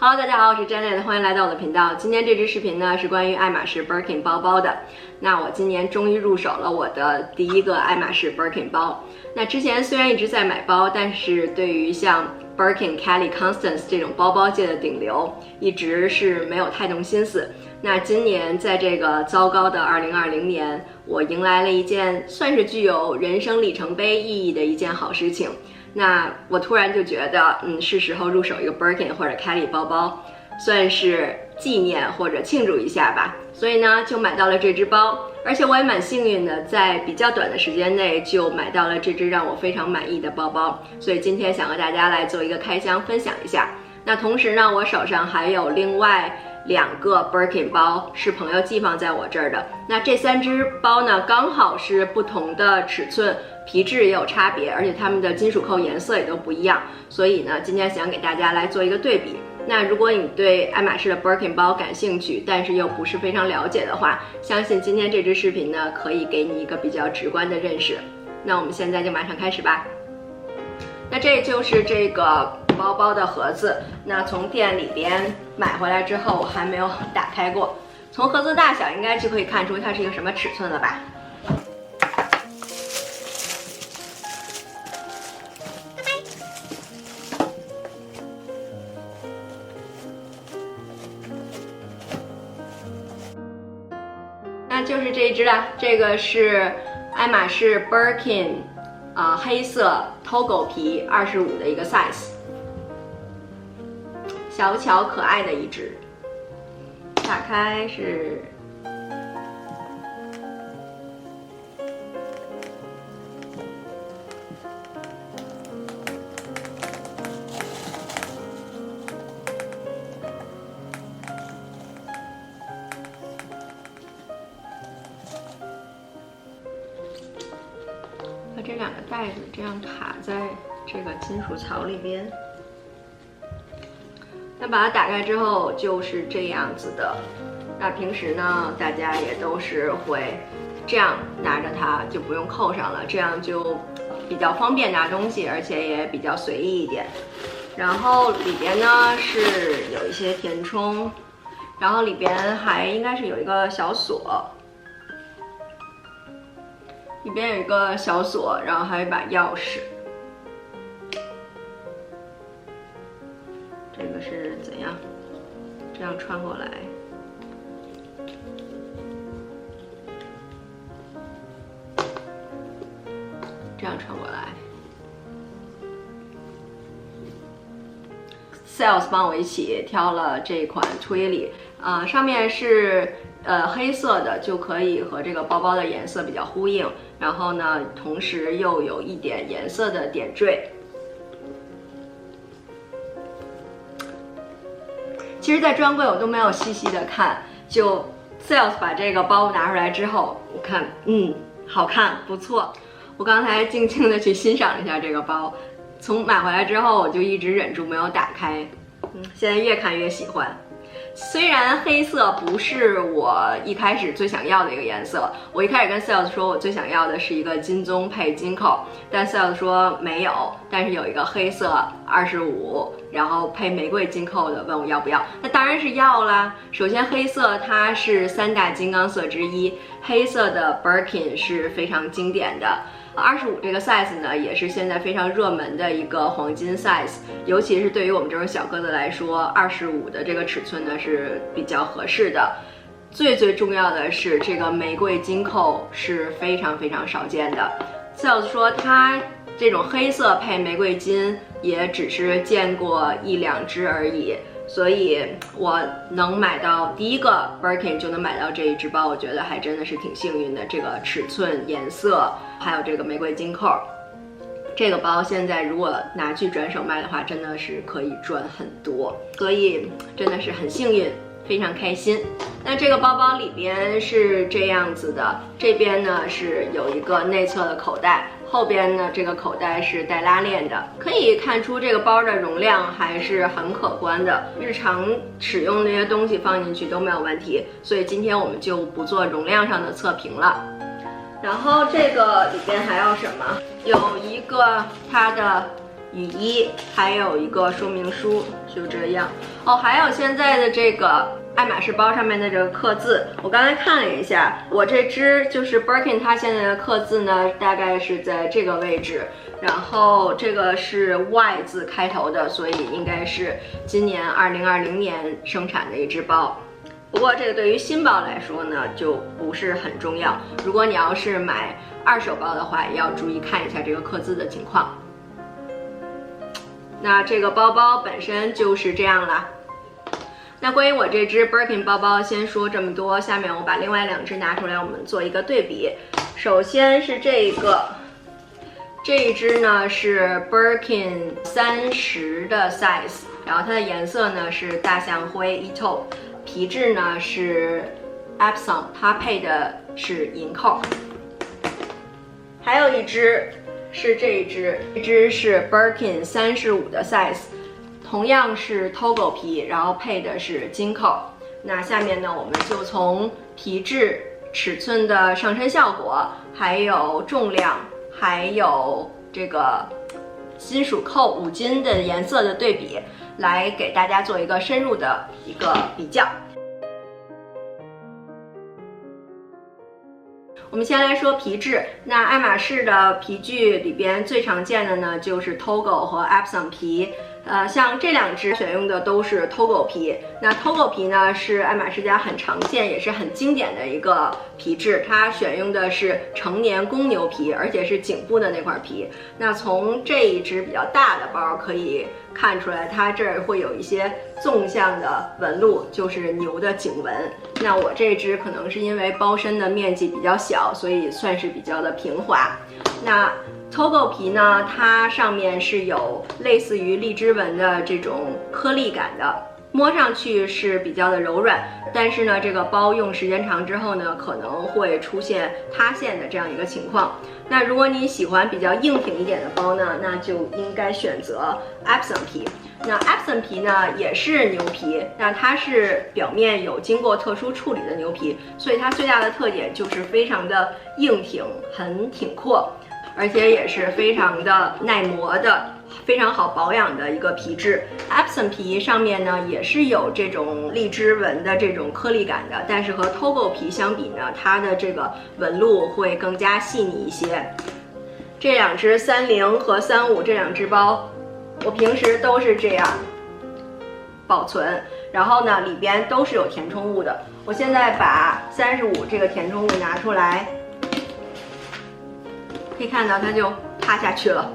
Hello， 大家好，我是 Janet， 欢迎来到我的频道。今天这支视频呢是关于爱马仕 Birkin 包包的。那我今年终于入手了我的第一个爱马仕 Birkin 包。那之前虽然一直在买包，但是对于像 Birkin、Kelly、Constance 这种包包界的顶流，一直是没有太动心思。那今年在这个糟糕的2020年，我迎来了一件算是具有人生里程碑意义的一件好事情。那我突然就觉得，是时候入手一个 Birkin 或者 Kelly 包包，算是纪念或者庆祝一下吧。所以呢，就买到了这只包，而且我也蛮幸运的，在比较短的时间内就买到了这只让我非常满意的包包。所以今天想和大家来做一个开箱分享一下。那同时呢，我手上还有另外2个 Birkin 包是朋友寄放在我这儿的。那这3只包呢，刚好是不同的尺寸，皮质也有差别，而且它们的金属扣颜色也都不一样。所以呢，今天想给大家来做一个对比。那如果你对爱马仕的 Birkin 包感兴趣，但是又不是非常了解的话，相信今天这支视频呢，可以给你一个比较直观的认识。那我们现在就马上开始吧。那这就是这个包包的盒子，那从店里边买回来之后，我还没有打开过。从盒子大小应该就可以看出它是一个什么尺寸了吧。那就是这一只了，这个是爱马仕 Birkin，黑色 Togo 皮25的一个 size， 小巧可爱的一只。打开是把这2个袋子这样卡在这个金属槽里边。那把它打开之后就是这样子的。那平时呢，大家也都是会这样拿着它，就不用扣上了，这样就比较方便拿东西，而且也比较随意一点。然后里边呢是有一些填充，然后里边还应该是有一个小锁，里边有一个小锁，然后还有一把钥匙。这个是怎样？这样穿过来，这样穿过来。Sales 帮我一起挑了这款推理，上面是黑色的，就可以和这个包包的颜色比较呼应。然后呢，同时又有一点颜色的点缀。其实，在专柜我都没有细细的看，就 Sales 把这个包拿出来之后，我看，好看，不错。我刚才静静的去欣赏了一下这个包，从买回来之后，我就一直忍住没有打开，现在越看越喜欢。虽然黑色不是我一开始最想要的一个颜色，我一开始跟 Sales 说我最想要的是一个金棕配金扣，但 Sales 说没有，但是有一个黑色25，然后配玫瑰金扣的，问我要不要，那当然是要啦。首先黑色它是3大金刚色之一，黑色的 Birkin 是非常经典的。25这个 size 呢，也是现在非常热门的一个黄金 size， 尤其是对于我们这种小个子来说，25的这个尺寸呢是比较合适的。最重要的是，这个玫瑰金扣是非常非常少见的。Sales 说它这种黑色配玫瑰金也只是见过1、2只而已。所以我能买到第一个 Birkin 就能买到这一只包，我觉得还真的是挺幸运的。这个尺寸、颜色，还有这个玫瑰金扣，这个包现在如果拿去转手卖的话，真的是可以赚很多，所以真的是很幸运，非常开心。那这个包包里边是这样子的，这边呢是有一个内侧的口袋，后边呢这个口袋是带拉链的，可以看出这个包的容量还是很可观的，日常使用那些东西放进去都没有问题，所以今天我们就不做容量上的测评了。然后这个里边还有什么？有一个它的雨衣，还有一个说明书，就这样。哦，还有现在的这个爱马仕包上面的这个刻字，我刚才看了一下，我这只就是 Birkin， 它现在的刻字呢大概是在这个位置，然后这个是 Y 字开头的，所以应该是今年2020年生产的一只包。不过这个对于新包来说呢就不是很重要，如果你要是买二手包的话，也要注意看一下这个刻字的情况。那这个包包本身就是这样啦。那关于我这只 Birkin 包包先说这么多，下面我把另外2只拿出来，我们做一个对比。首先是这一只呢是 Birkin 30的 size， 然后它的颜色呢是大象灰 Eto， 皮质呢是 Epsom， 它配的是银扣。还有一只是这一只是 Birkin 35的 size， 同样是 Togo 皮，然后配的是金扣。那下面呢，我们就从皮质、尺寸的上身效果，还有重量，还有这个金属扣5金的颜色的对比，来给大家做一个深入的一个比较。我们先来说皮质，那爱马仕的皮具里边最常见的呢就是 Togo 和 Epsom 皮。像这2只选用的都是 Togo 皮。那 Togo 皮呢是爱马仕家很常见也是很经典的一个皮质，它选用的是成年公牛皮，而且是颈部的那块皮。那从这一只比较大的包可以看出来，它这儿会有一些纵向的纹路，就是牛的颈纹。那我这只可能是因为包身的面积比较小，所以算是比较的平滑。那Togo 皮呢，它上面是有类似于荔枝纹的这种颗粒感的，摸上去是比较的柔软，但是呢，这个包用时间长之后呢，可能会出现塌陷的这样一个情况。那如果你喜欢比较硬挺一点的包呢，那就应该选择 Epsom 皮。那 Epsom 皮呢也是牛皮，那它是表面有经过特殊处理的牛皮，所以它最大的特点就是非常的硬挺，很挺阔，而且也是非常的耐磨的，非常好保养的一个皮质。Epsom 皮上面呢也是有这种荔枝纹的这种颗粒感的，但是和 Togo 皮相比呢，它的这个纹路会更加细腻一些。这2只30和35这2只包，我平时都是这样保存，然后呢里边都是有填充物的。我现在把35这个填充物拿出来，可以看到它就塌下去了，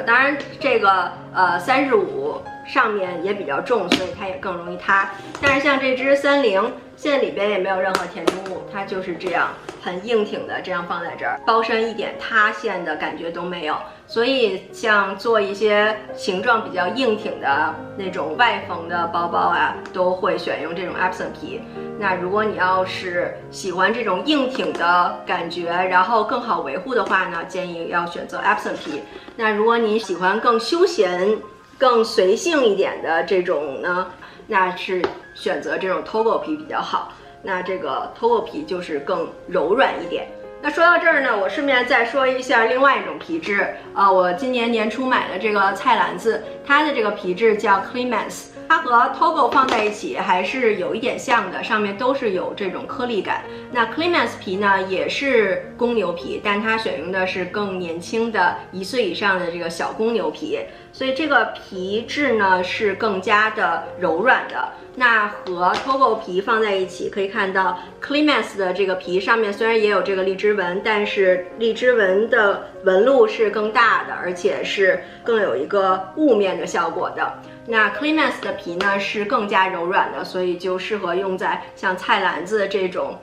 当然这个35上面也比较重，所以它也更容易塌。但是像这只30，现在里边也没有任何填充物，它就是这样很硬挺的这样放在这儿，包身一点塌陷的感觉都没有。所以像做一些形状比较硬挺的那种外缝的包包啊，都会选用这种 Epsom 皮。那如果你要是喜欢这种硬挺的感觉，然后更好维护的话呢，建议要选择 Epsom 皮。那如果你喜欢更休闲、更随性一点的这种呢，那是选择这种 Togo 皮比较好。那这个 Togo 皮就是更柔软一点。那说到这儿呢，我顺便再说一下另外一种皮质我今年年初买的这个菜篮子，它的这个皮质叫 Clemens， 它和 Togo 放在一起还是有一点像的，上面都是有这种颗粒感。那 Clemens 皮呢也是公牛皮，但它选用的是更年轻的1岁以上的这个小公牛皮，所以这个皮质呢是更加的柔软的。那和 Togo 皮放在一起，可以看到 Clemens 的这个皮上面虽然也有这个荔枝纹，但是荔枝纹的纹路是更大的，而且是更有一个雾面的效果的。那 Clemens 的皮呢是更加柔软的，所以就适合用在像菜篮子这种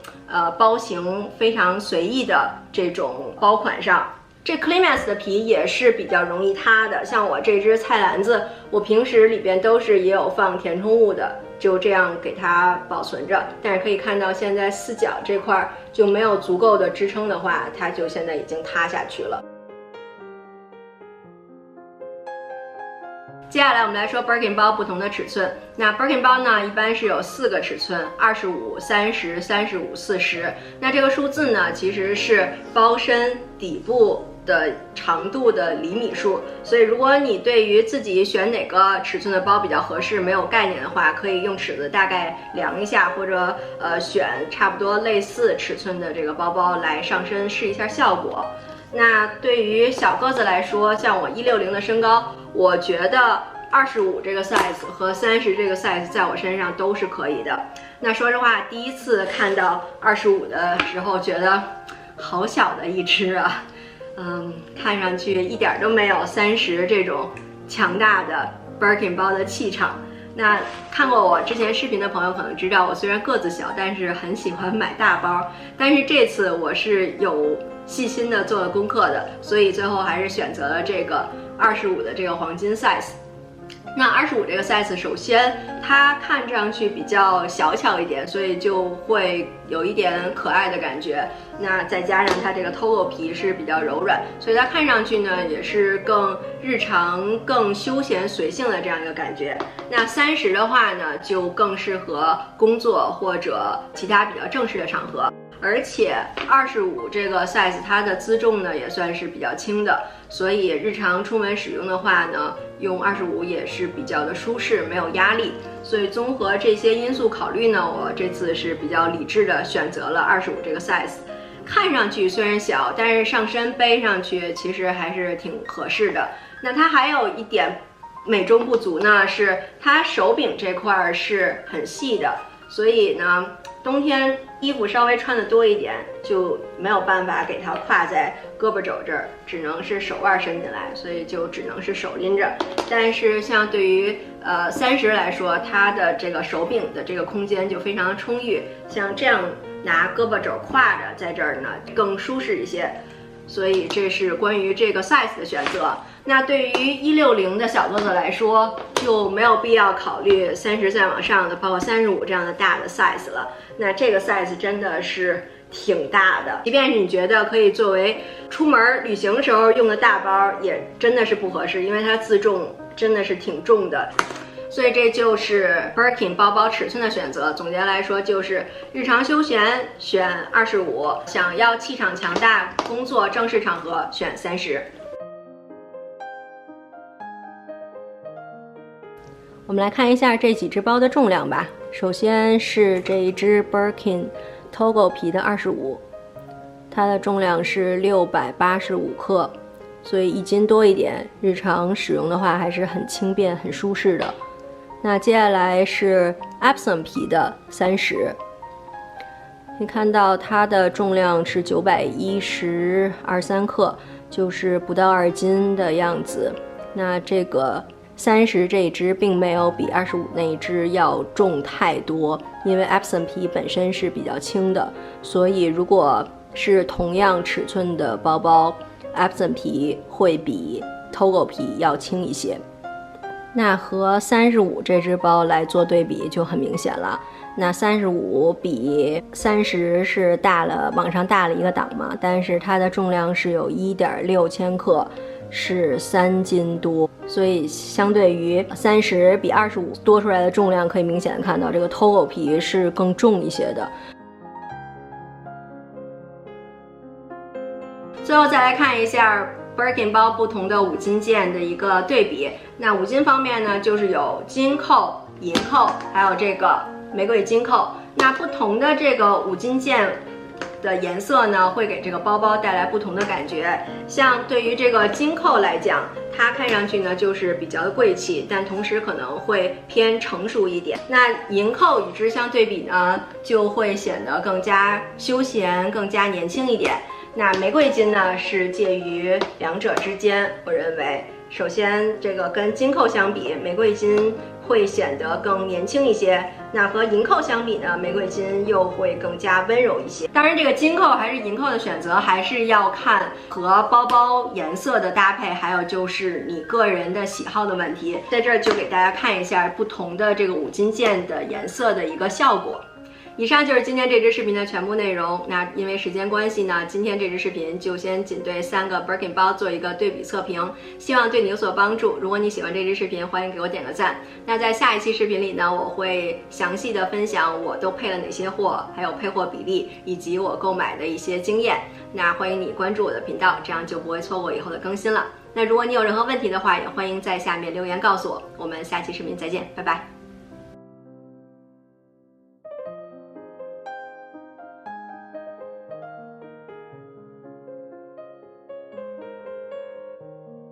包型非常随意的这种包款上。这 Clemens 的皮也是比较容易塌的，像我这只菜篮子，我平时里边都是也有放填充物的，就这样给它保存着。但是可以看到现在4角这块就没有足够的支撑的话，它就现在已经塌下去了。接下来我们来说 Birkin 包不同的尺寸。那 Birkin 包呢，一般是有4个尺寸，25、30、35、40。那这个数字呢，其实是包身底部的长度的厘米数，所以如果你对于自己选哪个尺寸的包比较合适没有概念的话，可以用尺子大概量一下，或者选差不多类似尺寸的这个包包来上身试一下效果。那对于小个子来说，像我160的身高，我觉得25这个 size 和30这个 size 在我身上都是可以的。那说实话，第一次看到25的时候，觉得好小的一只啊，看上去一点都没有30这种强大的 Birkin 包的气场。那看过我之前视频的朋友可能知道，我虽然个子小，但是很喜欢买大包。但是这次我是有细心的做了功课的，所以最后还是选择了这个25的这个黄金 size。那25这个 size， 首先它看上去比较小巧一点，所以就会有一点可爱的感觉。那再加上它这个 Togo 皮是比较柔软，所以它看上去呢也是更日常、更休闲随性的这样一个感觉。那30的话呢，就更适合工作或者其他比较正式的场合。而且25这个 size 它的辎重呢也算是比较轻的，所以日常出门使用的话呢，用25也是比较的舒适，没有压力。所以综合这些因素考虑呢，我这次是比较理智的选择了25这个 size。看上去虽然小，但是上身背上去其实还是挺合适的。那它还有一点美中不足呢，是它手柄这块是很细的，所以呢冬天衣服稍微穿的多一点，就没有办法给它挎在胳膊肘这儿，只能是手腕伸进来，所以就只能是手拎着。但是像对于30来说，它的这个手柄的这个空间就非常的充裕，像这样拿胳膊肘挎着在这儿呢更舒适一些。所以这是关于这个 size 的选择。那对于160的小个子来说，就没有必要考虑30再往上的，包括35这样的大的 size 了。那这个 size 真的是挺大的，即便是你觉得可以作为出门旅行时候用的大包，也真的是不合适，因为它自重真的是挺重的。所以这就是 Birkin 包包尺寸的选择。总结来说，就是日常休闲选25，想要气场强大，工作正式场合选30。我们来看一下这几只包的重量吧。首先是这一只 Birkin Togo 皮的25，它的重量是685克，所以1斤多一点。日常使用的话还是很轻便、很舒适的。那接下来是 Epsom 皮的30，可以看到它的重量是912.3克，就是不到2斤的样子。那这个30这一只并没有比25那一只要重太多，因为 Epsom 皮本身是比较轻的，所以如果是同样尺寸的包包， Epsom 皮会比 Togo 皮要轻一些。那和35这只包来做对比就很明显了。那35比30是大了，往上大了一个档嘛，但是它的重量是有1.6千克，是3斤多，所以相对于30比25多出来的重量，可以明显的看到这个 Togo 皮是更重一些的。最后再来看一下Birkin 包不同的5金件的一个对比。那5金方面呢，就是有金扣、银扣，还有这个玫瑰金扣。那不同的这个5金件的颜色呢，会给这个包包带来不同的感觉。像对于这个金扣来讲，它看上去呢就是比较的贵气，但同时可能会偏成熟一点。那银扣与之相对比呢，就会显得更加休闲、更加年轻一点。那玫瑰金呢是介于两者之间，我认为首先这个跟金扣相比，玫瑰金会显得更年轻一些。那和银扣相比呢，玫瑰金又会更加温柔一些。当然这个金扣还是银扣的选择，还是要看和包包颜色的搭配，还有就是你个人的喜好的问题。在这儿就给大家看一下不同的这个5金件的颜色的一个效果。以上就是今天这支视频的全部内容。那因为时间关系呢，今天这支视频就先仅对3个 Birkin 包做一个对比测评，希望对你有所帮助。如果你喜欢这支视频，欢迎给我点个赞。那在下一期视频里呢，我会详细的分享我都配了哪些货，还有配货比例，以及我购买的一些经验。那欢迎你关注我的频道，这样就不会错过以后的更新了。那如果你有任何问题的话，也欢迎在下面留言告诉我。我们下期视频再见，拜拜。